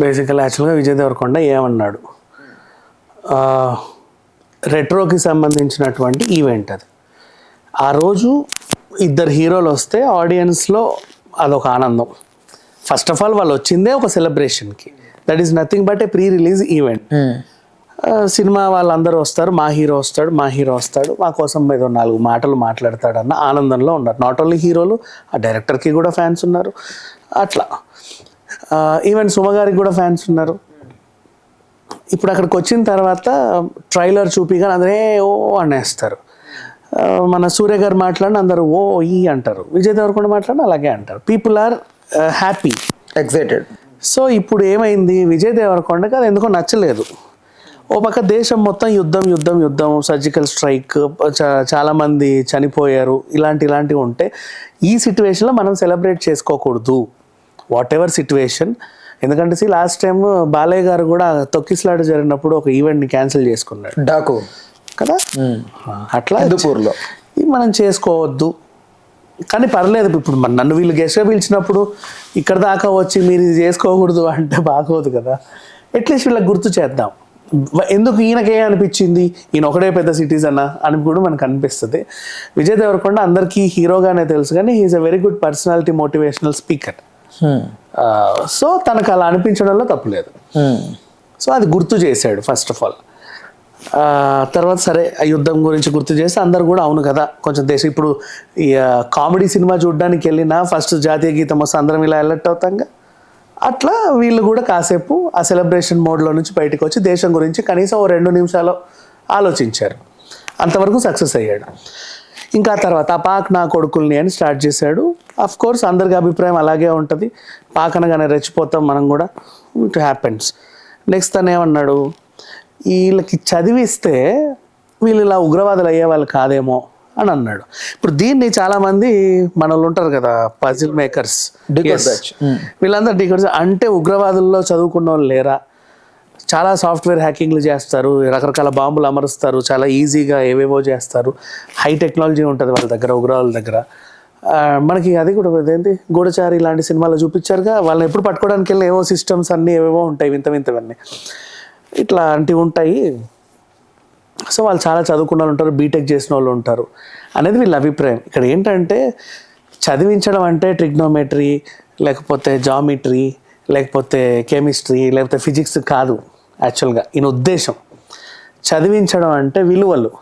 బేసికల్ యాక్చువల్గా విజయ్ దేవరకొండ ఏమన్నాడు, రెట్రోకి సంబంధించినటువంటి ఈవెంట్ అది. ఆ రోజు ఇద్దరు హీరోలు వస్తే ఆడియన్స్లో అదొక ఆనందం. ఫస్ట్ ఆఫ్ ఆల్ వాళ్ళు వచ్చిందే ఒక సెలబ్రేషన్కి, that is nothing but a pre release event. Cinema వాళ్ళందరూ వస్తారు, మా హీరో వస్తాడు, మా కోసం ఏదో 4 మాటలు మాట్లాడతాడు అన్న ఆనందంలో ఉన్నారు. నాట్ ఓన్లీ హీరోలు, ఆ డైరెక్టర్కి కూడా ఫ్యాన్స్ ఉన్నారు. అట్లా ఈవెన్ సుమ గారికి కూడా ఫ్యాన్స్ ఉన్నారు. ఇప్పుడు అక్కడికి వచ్చిన తర్వాత ట్రైలర్ చూపిగా అందరే ఓ అనేస్తారు. మన సూర్య గారు మాట్లాడిన అందరూ ఓ ఈ అంటారు, విజయ్ దేవరకొండ మాట్లాడిన అలాగే అంటారు. People are happy, excited. So ఇప్పుడు ఏమైంది, విజయ్ దేవరకొండకి అది ఎందుకో నచ్చలేదు. ఓ పక్క దేశం మొత్తం యుద్ధం, సర్జికల్ స్ట్రైక్, చాలామంది చనిపోయారు, ఇలాంటివి ఉంటే ఈ సిచ్యువేషన్లో మనం సెలబ్రేట్ చేసుకోకూడదు, వాట్ ఎవర్ సిచ్యువేషన్. ఎందుకంటే లాస్ట్ టైం బాలయ్య గారు కూడా తొక్కిసలాట జరిగినప్పుడు ఒక ఈవెంట్ని క్యాన్సిల్ చేసుకున్నాడు, డాకు కదా. అట్లా హిందూపూర్లో మనం చేసుకోవద్దు. కానీ పర్లేదు, ఇప్పుడు నన్ను వీళ్ళు గెస్ట్గా పిలిచినప్పుడు ఇక్కడ దాకా వచ్చి మీరు ఇది చేసుకోకూడదు అంటే బాగోదు కదా. అట్లీస్ట్ వీళ్ళకి గుర్తు చేద్దాం. ఎందుకు ఈయనకే అనిపించింది, ఈయన ఒకటే పెద్ద సిటిజన్ అని కూడా మనకు అనిపిస్తుంది. విజయ్ దేవరకొండ అందరికీ హీరోగానే తెలుసు, కానీ he's a very good personality, motivational speaker. So తనకు అలా అనిపించడంలో తప్పులేదు. సో అది గుర్తు చేశాడు ఫస్ట్ ఆఫ్ ఆల్. తర్వాత సరే ఆ యుద్ధం గురించి గుర్తు చేస్తే అందరు కూడా అవును కదా కొంచెం దేశం. ఇప్పుడు ఈ కామెడీ సినిమా చూడడానికి వెళ్ళినా ఫస్ట్ జాతీయ గీతం వస్తే అందరం ఇలా అలర్ట్ అవుతాంగా, అట్లా వీళ్ళు కూడా కాసేపు ఆ సెలబ్రేషన్ మోడ్లో నుంచి బయటకు వచ్చి దేశం గురించి కనీసం 2 నిమిషాలు ఆలోచించారు. అంతవరకు సక్సెస్ అయ్యాడు. ఇంకా తర్వాత ఆ పాక్ నా కొడుకుల్ని అని స్టార్ట్ చేశాడు. అఫ్ కోర్స్ అందరికి అభిప్రాయం అలాగే ఉంటుంది, పాకనగానే రెచ్చిపోతాం మనం కూడా, ఇట్ హ్యాపెన్స్. నెక్స్ట్ తను ఏమన్నాడు, వీళ్ళకి చదివిస్తే వీళ్ళు ఇలా ఉగ్రవాదులు అయ్యే వాళ్ళు కాదేమో అని అన్నాడు. ఇప్పుడు దీన్ని చాలామంది మన వాళ్ళు ఉంటారు కదా, పజిల్ మేకర్స్, వీళ్ళందరూ డీకోడర్స్ అంటే ఉగ్రవాదుల్లో చదువుకున్న వాళ్ళు లేరా, చాలా సాఫ్ట్వేర్ హ్యాకింగ్లు చేస్తారు, రకరకాల బాంబులు అమరుస్తారు, చాలా ఈజీగా ఏవేవో చేస్తారు, హై టెక్నాలజీ ఉంటుంది వాళ్ళ దగ్గర, ఉగ్రవాదుల దగ్గర. మనకి అది కూడా ఏంటి గూఢచారి ఇలాంటి సినిమాలో చూపించారుగా, వాళ్ళని ఎప్పుడు పట్టుకోవడానికి వెళ్ళి ఏవో సిస్టమ్స్ అన్నీ ఏవేవో ఉంటాయి, వింతవన్నీ ఇట్లాంటివి ఉంటాయి. సో వాళ్ళు చాలా చదువుకున్న వాళ్ళు ఉంటారు, బీటెక్ చేసిన వాళ్ళు ఉంటారు అనేది వీళ్ళ అభిప్రాయం. ఇక్కడ ఏంటంటే చదివించడం అంటే ట్రిగ్నోమెట్రీ లేకపోతే జామెట్రీ లేకపోతే కెమిస్ట్రీ లేకపోతే ఫిజిక్స్ కాదు. యాక్చువల్గా ఈయన ఉద్దేశం చదివించడం అంటే విలువలు,